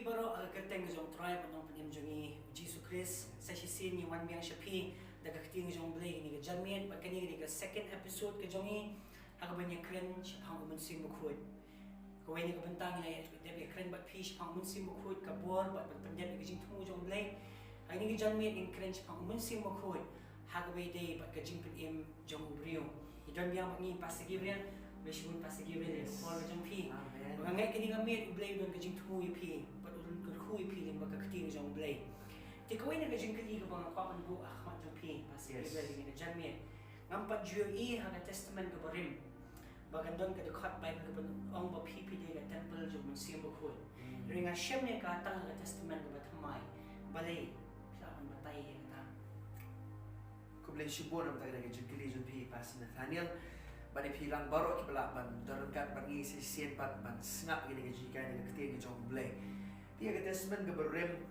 baro agakateng jong tribe anong panim jongi Jesus Christ sa sisin ni wan biang shapi dagakting jong blay ni ga jamien bakani ni ga second episode ka jongi hagabanya kren shapang Mynsiem Bakhuid kawai ni ka bentang ni debe kren bat fish pang Mynsiem Bakhuid ka bor bat pandem ga jing tumu jong blay ai ni ga jamien in kren shapang Mynsiem Bakhuid hagabay day bat ka jing panim jong brio idon biang ni pasigibren Beshun pasigibren for jong pi ngai kini ngamit blay don ka jing tumu pi pat ulun ka khu pi lim ba ka kting jong blay ti kawai ni ga jing kali ka bang pa man bu ahmat jong pi pasigibren ni ga jamien ngampat jual haga testament ka barim bagandon ka dekat Bible ka ban ong ba pi de ka temple jong Mynsiem Bakhuid ringa shem ne ka tang ka testament ka bathamai balay sa man batay ka ta kublay shibon am taga ka jingkili jong pi pas Nathaniel bani pilang baro ki bala ban dorkat bangi si sien pat ban snap gini ka jika ni ka kting jong blay pi ka testament ka barim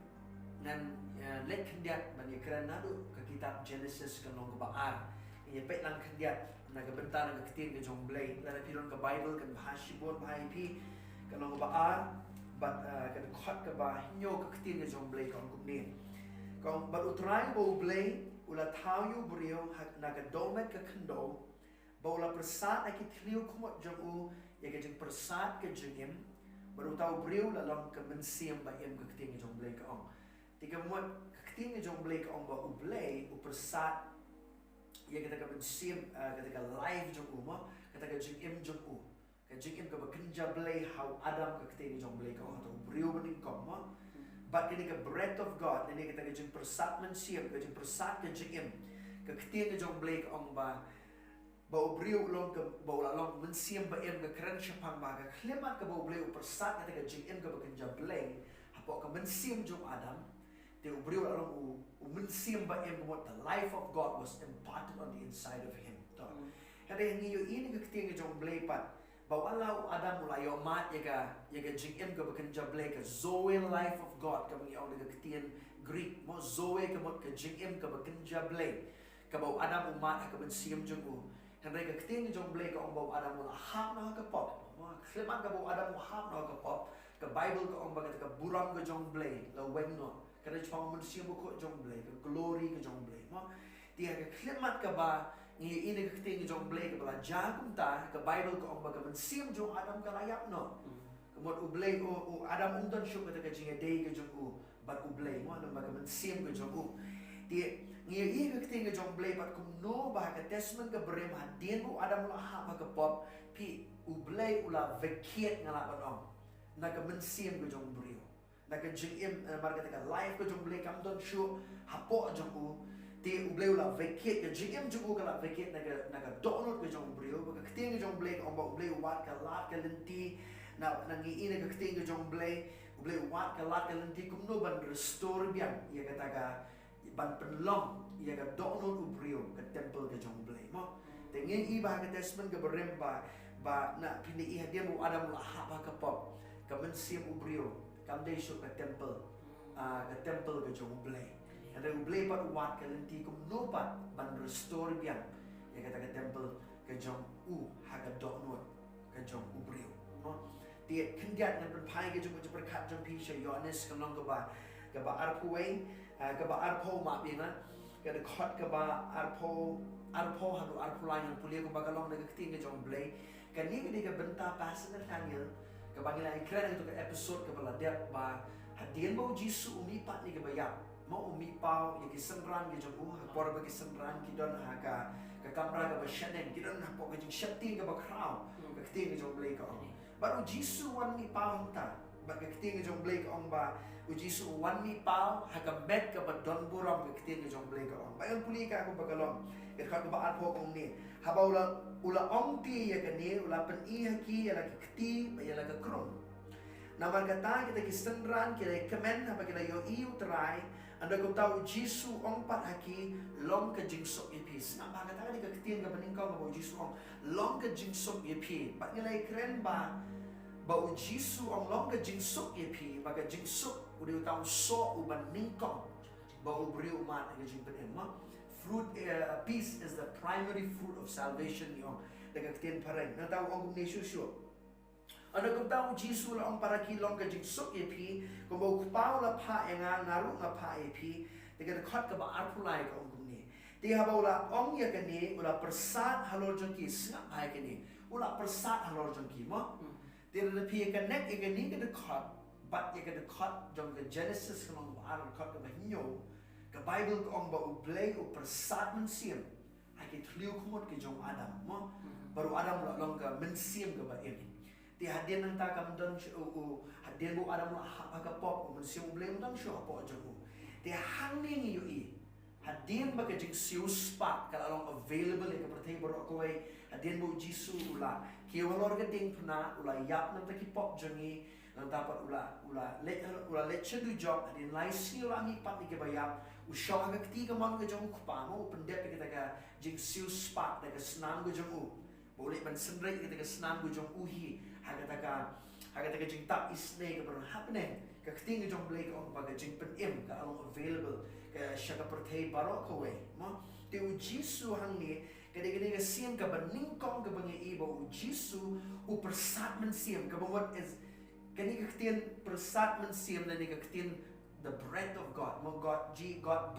nan let kendiat bani kran nadu ka kitab Genesis ka nong ka baar ini pek lang kendiat nagabentar ng kting ka jong blay lana pilon ka Bible kan bahashibon bahipi ka nong ka baar bat ka khot ka ba hinyo ka kting ka jong blay ka ong kumnin ka bat utray bo blay ula tayo brio nagadomet ka kendo Baula persat aki tliu kumot jong u ya ka jeng persat ka jengim baru tahu brio la long ka Mynsiem ba em ka kting jong blay ka ong tiga mot ka kting jong blay ka ong ba u blay u persat ya kita ka Mynsiem kita ka live jong u mo kita ka jengim jong u ka jengim ka ba kenja blay how Adam ka kting jong blay ka ong to brio baning kom mo but kini ka breath of God ini kita ka jeng persat Mynsiem ka jeng persat ka jengim ka kting jong blay ka ong ba bau brio long ke bau long Mynsiem ba em ka kran shapang ba ka klemat ka bau brio persat ka jing em ka ba kenja blay hapo ka Mynsiem jong Adam te brio long u Mynsiem ba em what the life of God was imparted on the inside of him to kada ni yo ini ka kting jong blay pat bau ala Adam mulai yo mat ya ka jing em ka ba kenja blay ka zoe life of God ka ngi au ka kting Greek mo zoe ka mo ka jing em ka ba kenja blay ka bau Adam umat ka Mynsiem jong u Henry ka kting jong blay ka ong bau Adam mo hap na ka pop. Kleman ka bau Adam mo hap na ka pop. Ka Bible ka ong bagat ka buram ka jong blay la weng no. Ka rej pang Mynsiem ko jong blay ka glory ka jong blay mo. Tiya ka klemat ka ba ngi ini ka kting jong blay ka bala jagum ta ka Bible ka ong bagat Mynsiem jong Adam ka layap no. Kamot ublay o Adam ungdan syo ka jinga day ka jong u bat ublay mo ano bagat Mynsiem ka jong u. Tiya ngi ka kting jong blay pat kum no ba ka testament ka brem hadien mo Adam la ha ka pop pi ublay ula vekiet ngala ong na ka Mynsiem ka jong brio na ka jing marga ka life ka jong blay kam don shu Hapoh jong u ti ublay ula vekiet ka jing jong u ka la vekiet na ka donut ka jong brio ba ka kting jong blay ong ba ublay wat ka lat ka lenti na ngi ina ka kting jong blay ublay wat ka lat ka lenti kum no ban restore biang ya kata ka ban penlong ia ka donut ubrio ka temple ka jong blay mo tengin iba ka testament ka berem ba na pini iha dia mo Adam la ha ba ka pop ka Mynsiem ubrio kam day show ka temple ka jong blay ada ublay pat wat ka lenti kum no pat ban restore biang ia kata ka temple ka jong u ha ka donut ka jong ubrio mo dia kendiat na pai ka jong berkat jong pi sha Yohanes ka long ka ba Hapoh ka ba Hapoh ma bina ka de khot ka ba Hapoh hadu Hapoh lain pulia ko bagalong na kting ka jong blay ka ni ka benta pas Nathaniel ka bangila ikran itu ka episode ka bala dep ba hadien mo Jesus umipat ni ka bayap mo umipaw ya ki senran ki jong por ba ki senran ki don ha ka kamra ka ba shanen ki don Hapoh ka jing shatin ka ba crown ka kting ka jong blay ka baru Jesus wan mi paw ta ba ka kting jong blay ka ong ba u Jesus wan mi paw ha ka bet ka ba don buram ka kting jong blay ka ong bayon puli ka ako bagalong ka ka ba Hapoh kong ni habaw ula ong ti ya ka ni ula pen i ki ya la kti ba ya la ka krom na margata kita ki senran kita kemen apa kita yo iu try anda ko tahu Jesus ong pat haki long ka jingsok ipis na ba kata ka ktin ka paningkaw ka Jesus ong long ka jingsok ipi ba nilai keren ba bau Jesus ang long ka jingsok ipi baga jingsok uri tahu so uban ningkong bau brio man ka jingpen emma fruit peace is the primary fruit of salvation yung nagaktin pareng na tahu ang gumnesyo Ano kung tao Jisu la ang para kilong ka jing suk epi, kung bau pao la pa nga ngaru nga pa epi, tiga dekat ka ba arpulai ka ong kumni. Tiga bau la ong ya kani, ula persat halor jong ki snap hai kani, ula persat halor jong ki mo. Tiga lepi ka nek ya kani ka dekat, bat ya ka dekat jong ka Genesis ka long ba dekat ka ba hinyo, ka Bible ka ong ba ublay u persat Mynsiem. Hai ki tliu kumot ka jong Adam mo. Baru Adam la long ka Mynsiem ka ba ini. Ti hadian nang ta kam don hadian bu Adam la ka pop Mynsiem blame don sho po jong. Ti hangning yu i. Hadian ba ka jing siu spot ka along available ka pertay baro ko ay hadian bu Jisu ula. Ki walor ka ding pna ula yap nang ta ki pop jongi nang dapat ula let chedu job hadian lai si ula mi pat ni ka bayap usho ka kti ka man ka jong kupa mo pendep kita ka jing siu spot ka senam ka jong boleh ban sendiri kita senam ka jong uhi Haga jing tak isne ka parang happening ka kting ka jong blake on baga jing penim ka along available ka siya ka pertay baro ka way mo ti u Jisu hang ni kada ka siem ka baningkong ka bangi iba u Jisu u persat Mynsiem ka what is kani ka ktin persat Mynsiem na ni ka ktin the breath of God mo God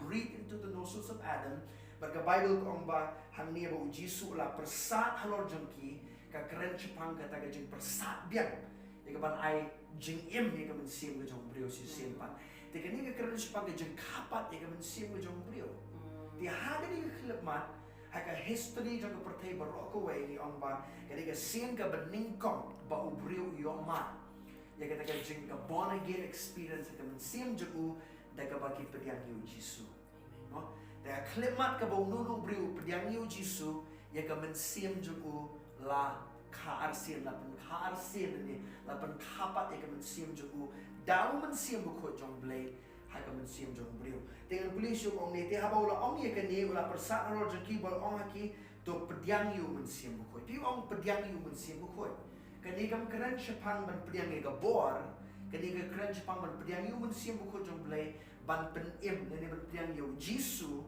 breathed into the nostrils of Adam but ka Bible ko ang ba hang ni ba u Jisu la persat halor jong ki ka keren chupang ka taga jing persat biang ya ka ban ai jing im ya ka Mynsiem ka jong brio si sempan te ka ni ka keren chupang ka jing kapat ya ka Mynsiem ka jong brio ti ha ni ka klip mat ha ka history jong ka pertay baro ko way ni ong ba ka ni ka sien ka baningkong ba u brio yo mat ya ka taga jing ka born again experience ka Mynsiem jong u daga ba ki pediang yu Jisu no da klip mat ka ba nunu brio pediang yu Jisu ya ka Mynsiem jong u la kaarsin la pen kaarsin ni la pen kapat ya ka Mynsiem jong daw Mynsiem bu ko jong blay ha ka Mynsiem jong brio dengan pulis yung ong ni ti habaw la ong ya ka ni ula persat ro jong ki bol ong haki to pediang yu Mynsiem bu ko pi ong pediang yu Mynsiem bu ko kani kam keren chapang ban pediang ga bor kani ka keren chapang ban pediang yu Mynsiem bu ko jong blay ban pen im ni ban pediang yu Jisu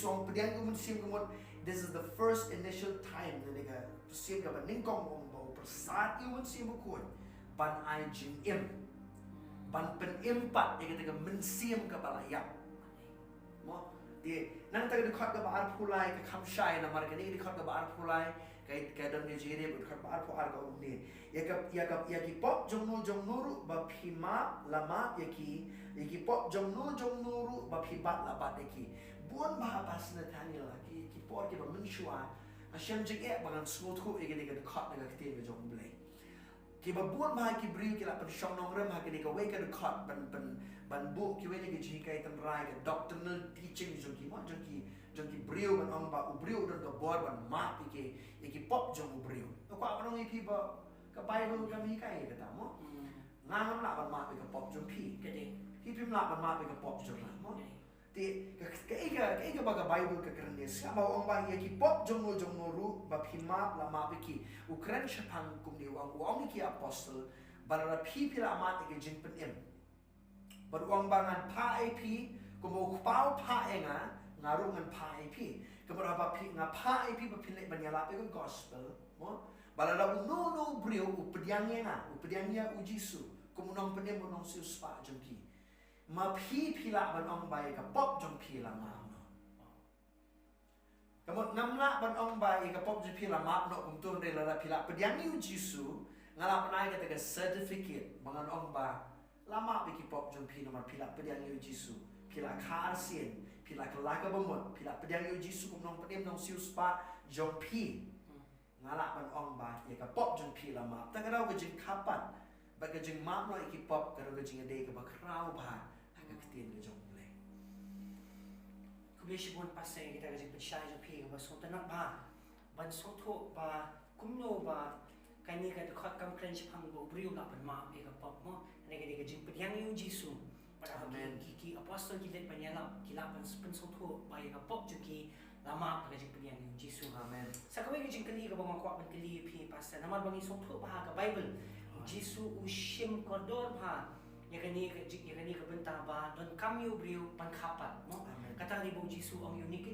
ong pediang yu Mynsiem ko this is the first initial time na nega sien ka baningkong ong ba persat yu Mynsiem ko ban ai jing im ban pen impat ya kita Mynsiem ka balaya mo di nang taga dekat ka baar pulai ka khamshai na mar kani dekat ka baar pulai ka don ni jere dekat baar pu ar ka umni ya ki pop jong nuru ba phima lama ya ki pop jong nuru ba phibat la bat ya ki buon ba pas na tani la ki por ki ba menshua asyam jing bangan smooth ko ya ki dekat na ka tin ka jong blai ki ba buon ba ki briu ki la pen shong nong rem ha ki ka we ka dekat ban bu ki we ni ki ji kai tan rai ka doctrinal teaching jong ki briu ban ong ba u briu don ka bor ban ma ki pop jong u briu ko pa nong ki ba ka Bible ka mi kai ka ta mo ngang la ban ma ka pop jong pi ki pim la ban ma ka pop jong mo ti ka ba ka Bible ka kren ni sa ba ong ba ki pop jong ru ba phima la ma ki ukran chapang kum ni ong ki apostle balara pi la ma ki jing pen im but ong ba ngan pa ip kum o pau pa nga ngaru ngan pa ip kum ba pi nga pa ip ba pin ban ya la ka gospel mo balara no brio u pediang ya u Jisu kum nong pen im nong siu spa jong ki ma pi la ban ong bai ka pop jong pi la ma no kamot namla ban ong bai ka pop jong pi la ma no kum tu re la pi la pediang yu Jisu ngala panai ka certificate bangan ong ba lama pi ki pop jong pi no ma pi la pediang yu Jisu pi la kar sien pi la ka bomot pi la pediang yu Jisu kum nong pedem nong siu spa jong pi ngala ban ong ba ya ka pop jong pi la ma ta ka raw ka jing kapat ba ka jing ma no ki pop ka raw ka jing de ka ba kraw ba ktin ka jong blay kubishi bon pasay kita kasi pensay jong pi ba so tanak ba ban so tho ba kumno ba kani ka dekat kam kren chapang bo briu la ban ma ka pop mo ne ka jing pediang yu Jisu para ki apostle ki let panyala ki la ban pen so tho ba ka pop jong ki lama ka jing pediang yu Jisu amen sa kawai ka jing kali ka ba makwa ban kali pi pasay naman bangi so tho ba ka Bible Jisu ushim kodor ba ya kani ka benta ba don kamyo brio pan kapat mo kata ni bo Jisu ang unique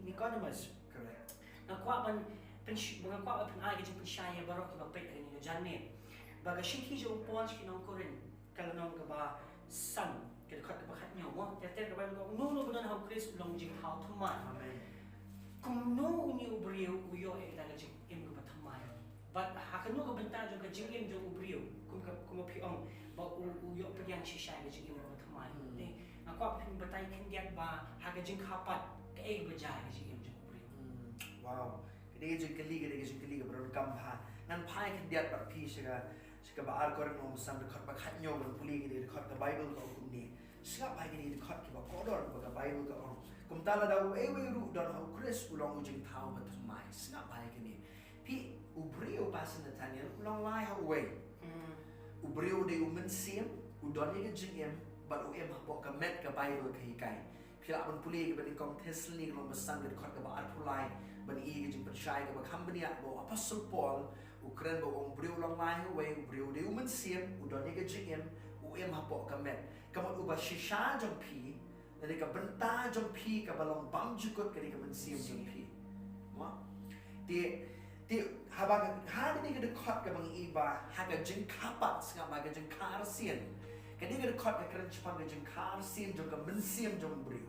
Nicodemus correct na kwa ban mga kwa ban ay ka jing pensyaya barok ki ba pet ni janne baga shinki jo pon ki nong korin kala nong ka ba san ke khat ka ba khat nyaw mo ter ka ba no budan how Chris long jing how thamai Amen. kung no uni ubriyo uyo daga jing im ka ba thamai but hakanu ka benta jo ka jing im jo ubriyo kum pi ong ba uyo pa yang shi shai ga jing im ka ba thamai ne ako pin batai kin diat ba ha ga jing khapat ka ei ba jai ga jing im jo ubriyo Wow. Kini jeng kali baru kampha. Nan pai kan dia pak pi sega ba ar korang nom sam dekat ba khat nyo ban puli ni dekat ka Bible ka kum ni. Sega pai ni dekat ki ba kodor ba ka Bible ka ong. Kum tala da we ru dan how Chris ulong jeng tau ba thmai. Sega pai ni. Pi ubrio pasan na tanya ulong lai how we. Ubrio de Mynsiem udon ni jeng em ba u em Hapoh ka met ka Bible ka hikai. Pila ban puli ka ban kong tesli long ba sang dekat ka ba ar pulai. Bani i ke jing percaya ke bakam bani bo apostle Paul ukren bo ong briu long lai we briu de Mynsiem udon ni ke jing em Hapoh ka met kamot uba shisha jong pi dari ka benta jong pi ka balong bam jukut ke ka Mynsiem jong pi mo ti haba ha ni ke de khot ka bang i ba ha ka jing kapat nga ma ka jing kar sien ka ni ke de khot ka kren chpang ka jing kar sien jong ka Mynsiem jong briu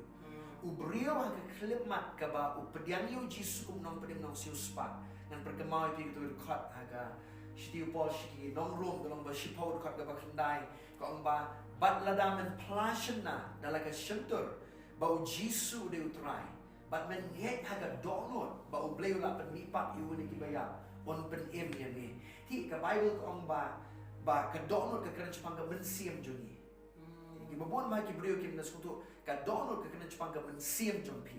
ubrio ang klip mat ka ba upediang yu jisu kum nong pedem nong siu spa nan perkemau pi tu khot aga shtiu Paul shiki nong room nong ba shipau khot ka ba khandai ka ong ba bat ladam men plashna dalaka shelter ba u jisu de utrai bat men yet haga donot ba u bleu la pen mipak yu ni kibaya on pen em ni ti ka Bible ka ong ba ka donot ka kren chpang ka Mynsiem juni Ibabon mai ki brio kim na skutu ka donor ka kena chpang ka Mynsiem jompi.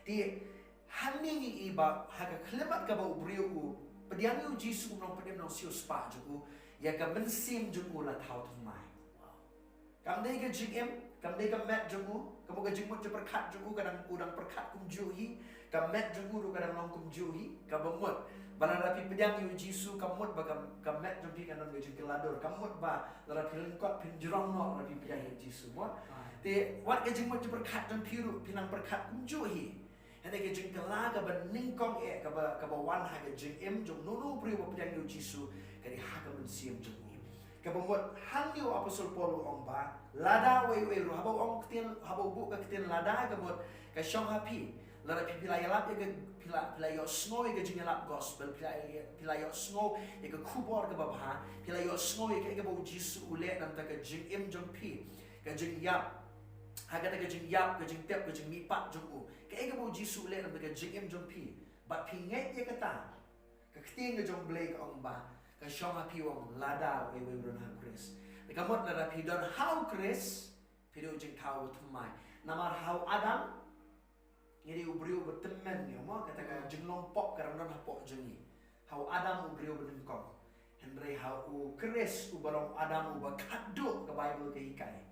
Di hani ni iba haka klemat ka ba brio ku pediang yu jisu nong pedem nong siu spa juku ya ka Mynsiem juku la thau thmai. Kam dei ka jing kam dei ka met juku kamu ka jing mot je perkat juku kadang udang perkat kum juhi ka met juku ru kadang long kum juhi ka bamot balada pi pediang yu jisu kamut ba ka met jompi kanon ga jing kelador kamut ba lara pilin kot pin jrong no lara pi pediang yu jisu mo te wat ka jing mot je perkat jompi ru pinang perkat kum juhi hene ka jing kela ka ba ningkong ka ba wan ha ka jing jong no pri ba pediang yu jisu ka di ha ka Mynsiem jong ka bamot hang yu apostle Paul ong ba lada we ru habo ong ktin habo bu ka ktin lada ka mot ka shong happy lara pi pila yalap ya pila yo snow ya jing yalap gospel pila yo snow ya ka kubor ka babha pila yo snow ya ka bo jisu ule nam ta ka jing jong pi ka jing yap haga ta ka jing yap ka jing tep ka jing mipak jong u ka bo jisu ule nam ta ka jing jong pi ba pi nget ya ka ta ka kting ka jong blake ong ba ka shong ha pi wong lada we run ha Chris ka mot la pi don how Chris pi do jing tau thmai namar how Adam ngiri ubrio berteman ni mo kata ka jenglong pok karena Hapoh jengi how Adam ubrio benengkong Henry how u Chris ubarong Adam ubakado ke Bible ke hikai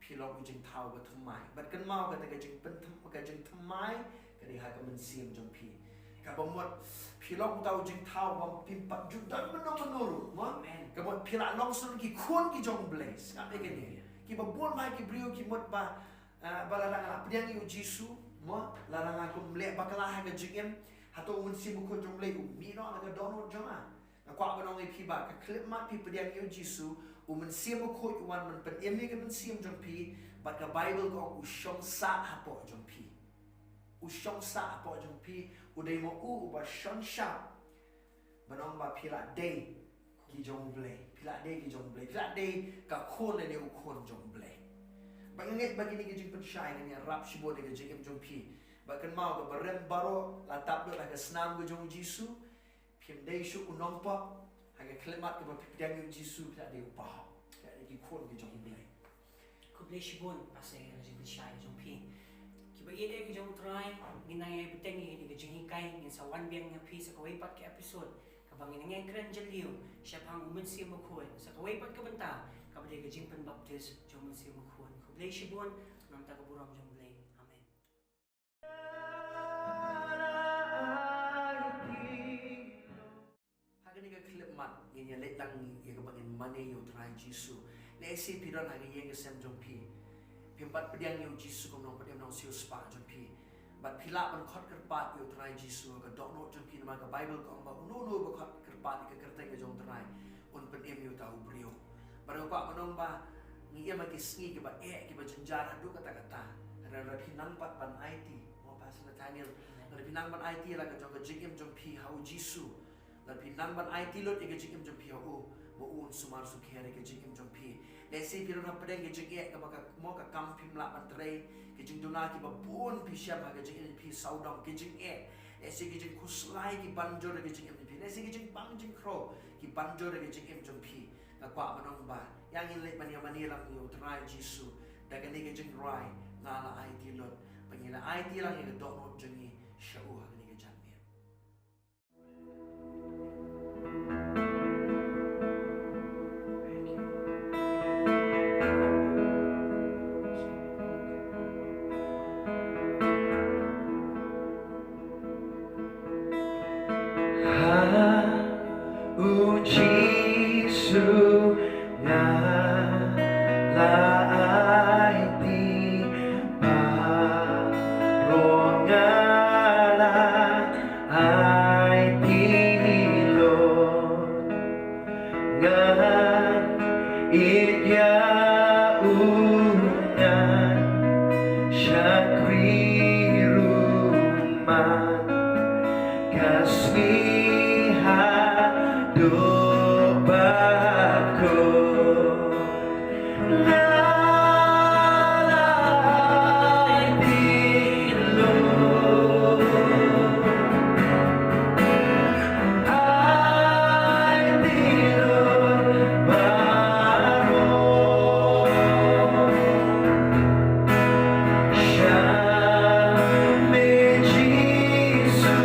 pilok ujing tau bertemai bat mau kata ka jeng pentem ka jeng temai ka di ha ka Mynsiem jong pi ka bomot pilok tau jeng tau bam pimpat judan menuru mo ka bot pilak long sun ki khon ki jong blaze ka be ke ni ki babon mai ki brio ki mot ba balala pediang yu jisu mo larang aku melihat bakalah ke jing hato Mynsiem ko jong le mi no na donor joma na kwa banong pi ba ka klip mat pi pediang yu jisu Mynsiem ko wan man pen emi ke Mynsiem jong pi ba ka Bible ko ushong sa Hapoh jong pi ushong sa Hapoh jong pi udai mo ba shon sha banong ba pila day ki jong ble pila day ki jong ble pila day ka khon le ne u khon jong ble Banginget bagi ni kejing percaya ni rap shibo ni kejing jong pi. Bahkan mau ke berem baro latap do laga senam ke jong jisu. Pim dei shu unompa haga klemat ke berpiang jong jisu tak ada upah. Tak ada dikon ke jong pi. Kublai shibon pasal yang jing percaya jong pi. Kiba ide ke jong try ginaya beteng ni ke jing hikai ngin sa wan biang nya pi sa kawai pat ke episode. Kabangin ngay kren jeliu siya pang Mynsiem Bakhuid sa kawai pat ke benta kabali ke jing pen baptist jong Mynsiem Bakhuid. Kublai shibon nam ta kaburam jong blay. Amen. Haga ni ka klip mat ni ya let lang ya ka bangin money yo try jisu. Na esi pidon haga yang sem jong pi. Pimpat pediang yo jisu kom nong pediang nong siu spa jong pi. Bat pila ban khot kerpat yo try jisu ka dok no jong pi nama ka Bible ko ba no ba khot kerpat ka kerteng ka jong try. unpan emyo tau brio. Baru pa manong ba ngiya magisngi kiba kiba janjara do kata-kata. Ada pinang pat pan IT. Mo Pastor Nathaniel. Ada pinang pan IT la ka jong ka jigim jong pi hau Jisu. Ada pinang pan IT lot ka jigim jong pi hau mo sumar su kere ka jigim jong pi. Desi piro na padeng ka jig ka baka mo ka kampim la pan tre ka jing dona ki ba bun pi siya ka jig pi saudam ka jig Desi ki jing kuslai ki banjo ka jig pi. Desi ki jing pang jing kro ki banjo ka jig jong pi. Ka kwa manong ba yang ilit manilang yo try Jisu. Daga ni ka jing rai ngala IT lot. Pangila IT lang yung donot dyan siya uha ni ka dyan yan. Hapoh Jisu nga laay di parongala ay tilon ngan idyaunan siya kriruman kasmiha do Bakhuid ngalay tilon ay tilon barong siya may Jisu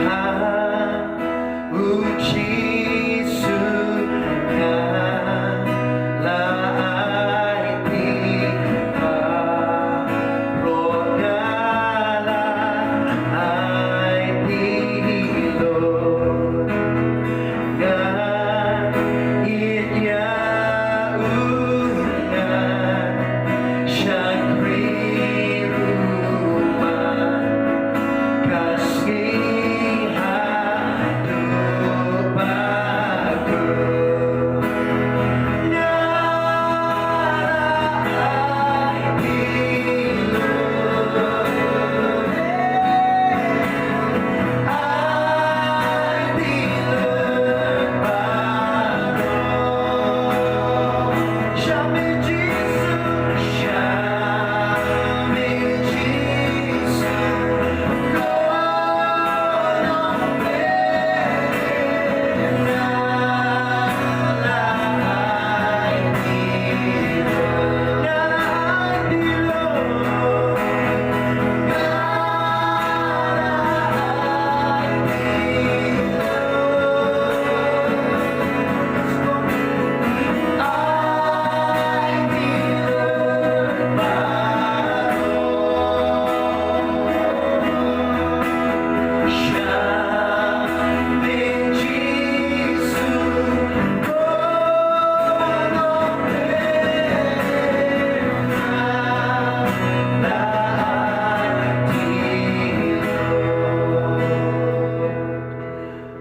Hapoh Jisu nga laay di parongala ay tilon ngan idyaunan siya kriruman kasmiha do Bakhuid ngalay tilon ay tilon barong siya may Jisu siya may Jisu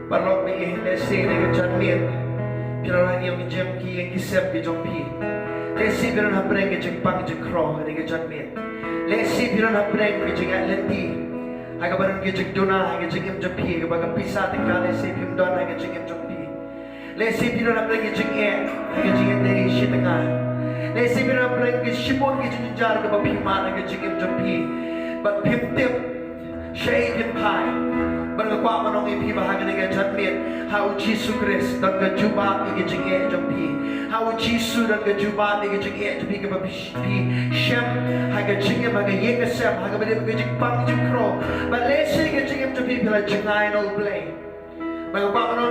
Parok ni lesi ni kejanmin pirang yang jam ki yang kisep ki jompi lesi pirang hapreng ki jengpang jengkro ni kejanmin lesi pirang hapreng ki jengat lenti aga barang ki jengdona aga jengim jompi aga baga pisa tinggal lesi pimdon aga jengim jompi lesi pirang hapreng ki jengek aga jengim dari shitengah lesi pirang hapreng ki shimon ki jenjar aga bapiman aga jengim jompi bat pimtip shay pimpai barang kwa manong ipi bahagia dengan jadmin Hapoh Jisu Kris dan kejubat igi jengek jompi Hapoh Jisu dan kejubat igi jengek jompi ke babi shem haga jengek haga yenga sem haga bade ke jeng pang jengkro ba lesi ke jengek jompi bila jengai nol blay Bagaimana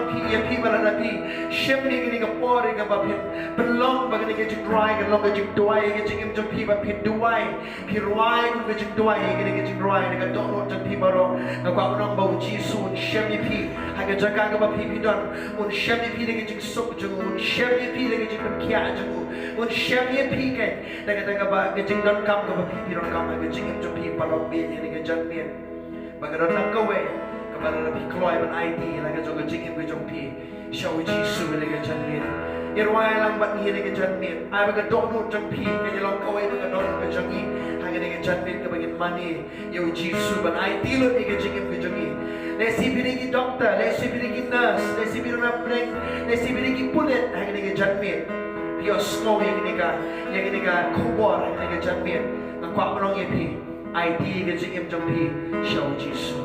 pi balana pi shemni gini ka pori ka bapit belong bagani ka jing dry ka long ka jing duai ka jing jong pi bapit duai pi ruai ka jing duai gini ka jing duai ka dok no jong pi baro ka bagaimana bau jisu shemni pi ha ka jaga ka bapi pi don un shemni pi ka jing sok jong un shemni pi ka jing kia jong un shemni pi ka daga ba ka jing don kam ka bapi pi don kam ka jing jong pi parok bi ni ka jang mien bagaimana ka we kepada lebih keluar ban ID lagi juga jingin ke jompi syau jisu lagi janmin irwai lambat ni lagi janmin ai baga dok no jompi ke jelong kawai baga dok ke jangi hanya lagi janmin ke bagian mani yau jisu ban ID lo lagi jingin ke jangi lesi pilih doktor lesi pilih nurse lesi pilih napring lesi pilih pulit hanya lagi janmin pio snow yang ini ka kubor hanya lagi janmin ngakwa menong yepi ID ke jingin jompi syau jisu